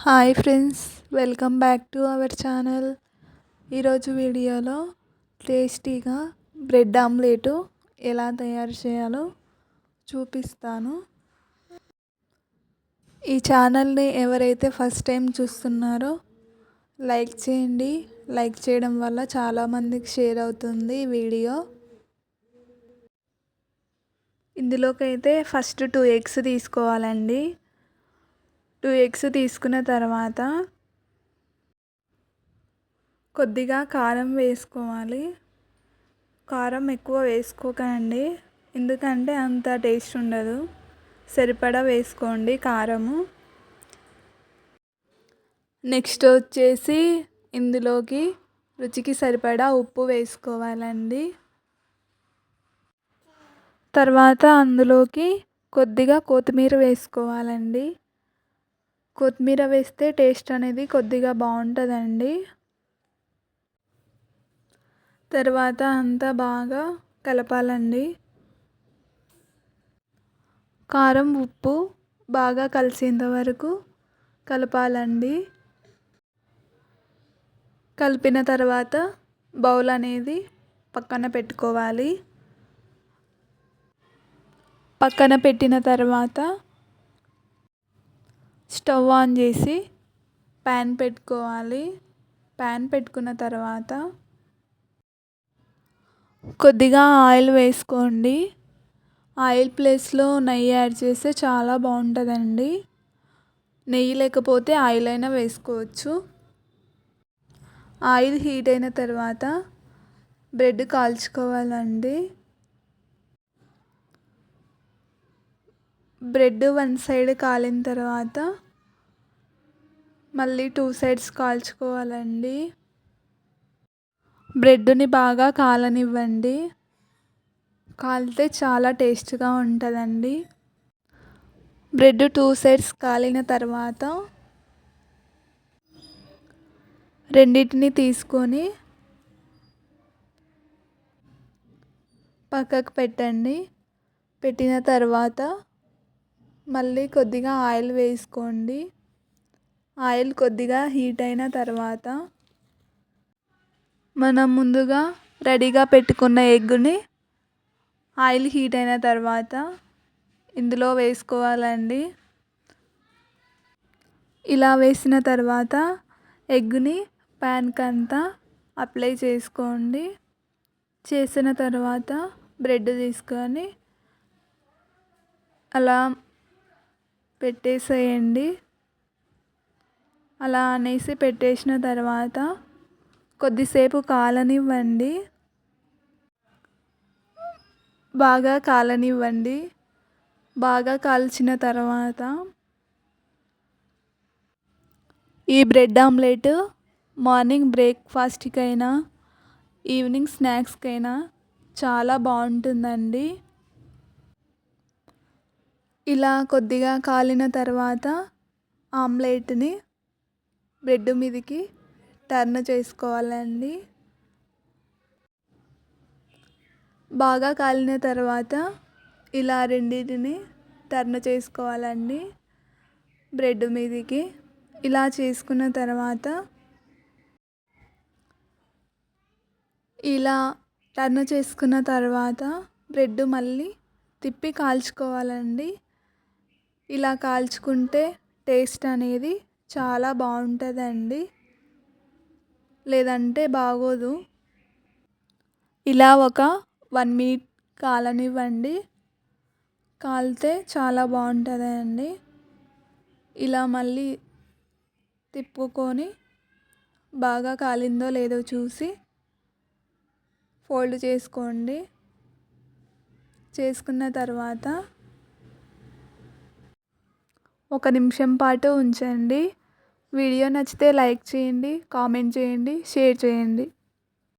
Hi friends, welcome back to our channel. ఈరోజు వీడియోలో టేస్టీగా బ్రెడ్ ఆమ్లెట్ ఎలా తయారు చేయాలో చూపిస్తాను. ఈ ఛానల్ని ఎవరైతే ఫస్ట్ టైం చూస్తున్నారో లైక్ చేయండి. లైక్ చేయడం వల్ల చాలామందికి షేర్ అవుతుంది ఈ వీడియో. ఇందులోకైతే ఫస్ట్ 2 ఎగ్స్ తీసుకోవాలండి. 2 ఎగ్స్ తీసుకున్న తర్వాత కొద్దిగా కారం వేసుకోవాలి. కారం ఎక్కువ వేసుకోకండి, ఎందుకంటే అంత టేస్ట్ ఉండదు. సరిపడా వేసుకోండి కారము. నెక్స్ట్ వచ్చేసి ఇందులోకి రుచికి సరిపడా ఉప్పు వేసుకోవాలండి. తర్వాత అందులోకి కొద్దిగా కొత్తిమీర వేసుకోవాలండి. కొత్తిమీర వేస్తే టేస్ట్ అనేది కొద్దిగా బాగుంటుందండి. తర్వాత అంతా బాగా కలపాలండి. కారం ఉప్పు బాగా కలిసేంత వరకు కలపాలండి. కలిపిన తర్వాత బౌల్ అనేది పక్కన పెట్టుకోవాలి. పక్కన పెట్టిన తర్వాత స్టవ్ ఆన్ చేసి ప్యాన్ పెట్టుకోవాలి. ప్యాన్ పెట్టుకున్న తర్వాత కొద్దిగా ఆయిల్ వేసుకోండి. ఆయిల్ ప్లేస్లో నెయ్యి యాడ్ చేస్తే చాలా బాగుంటుందండి. నెయ్యి లేకపోతే ఆయిల్ అయినా వేసుకోవచ్చు. ఆయిల్ హీట్ అయిన తర్వాత బ్రెడ్ కాల్చుకోవాలండి. బ్రెడ్ 1 సైడ్ కాలిన తర్వాత మళ్ళీ 2 సైడ్స్ కాల్చుకోవాలండి. బ్రెడ్ని బాగా కాలనివ్వండి. కాలితే చాలా టేస్ట్గా ఉంటుందండి. బ్రెడ్ 2 సైడ్స్ కాలిన తర్వాత రెండింటిని తీసుకొని పక్కకు పెట్టండి. పెట్టిన తర్వాత మళ్ళీ కొద్దిగా ఆయిల్ వేసుకోండి. ఆయిల్ కొద్దిగా హీట్ అయిన తర్వాత మనం ముందుగా రెడీగా పెట్టుకున్న ఎగ్ని ఆయిల్ హీట్ అయిన తర్వాత ఇందులో వేసుకోవాలండి. ఇలా వేసిన తర్వాత ఎగ్ని ప్యాన్కి అంతా అప్లై చేసుకోండి. చేసిన తర్వాత బ్రెడ్ తీసుకొని అలా పెట్టేసేయండి. అలా అనేసి పెట్టేసిన తర్వాత కొద్దిసేపు కాలనివ్వండి. బాగా కాలనివ్వండి. బాగా కాల్చిన తర్వాత ఈ బ్రెడ్ ఆమ్లెట్ మార్నింగ్ బ్రేక్ఫాస్ట్కైనా ఈవినింగ్ స్నాక్స్కైనా చాలా బాగుంటుందండి. ఇలా కొద్దిగా కాలిన తర్వాత ఆమ్లెట్ని బ్రెడ్ మీదకి టర్న్ చేసుకోవాలండి. బాగా కాలిన తర్వాత ఇలా రెండింటిని టర్న్ చేసుకోవాలండి బ్రెడ్ మీదకి. ఇలా చేసుకున్న తర్వాత ఇలా టర్న్ చేసుకున్న తర్వాత బ్రెడ్ మళ్ళీ తిప్పి కాల్చుకోవాలండి. ఇలా కాల్చుకుంటే టేస్ట్ అనేది చాలా బాగుంటుందండి, లేదంటే బాగోదు. ఇలా ఒక 1 మినిట్ కాలనివ్వండి. కాలితే చాలా బాగుంటుందండి. ఇలా మళ్ళీ తిప్పుకొని బాగా కాలిందో లేదో చూసి ఫోల్డ్ చేసుకోండి. చేసుకున్న తర్వాత 1 నిమిషం పాటు ఉంచండి. వీడియో నచ్చితే లైక్ చేయండి, కామెంట్ చేయండి, షేర్ చేయండి.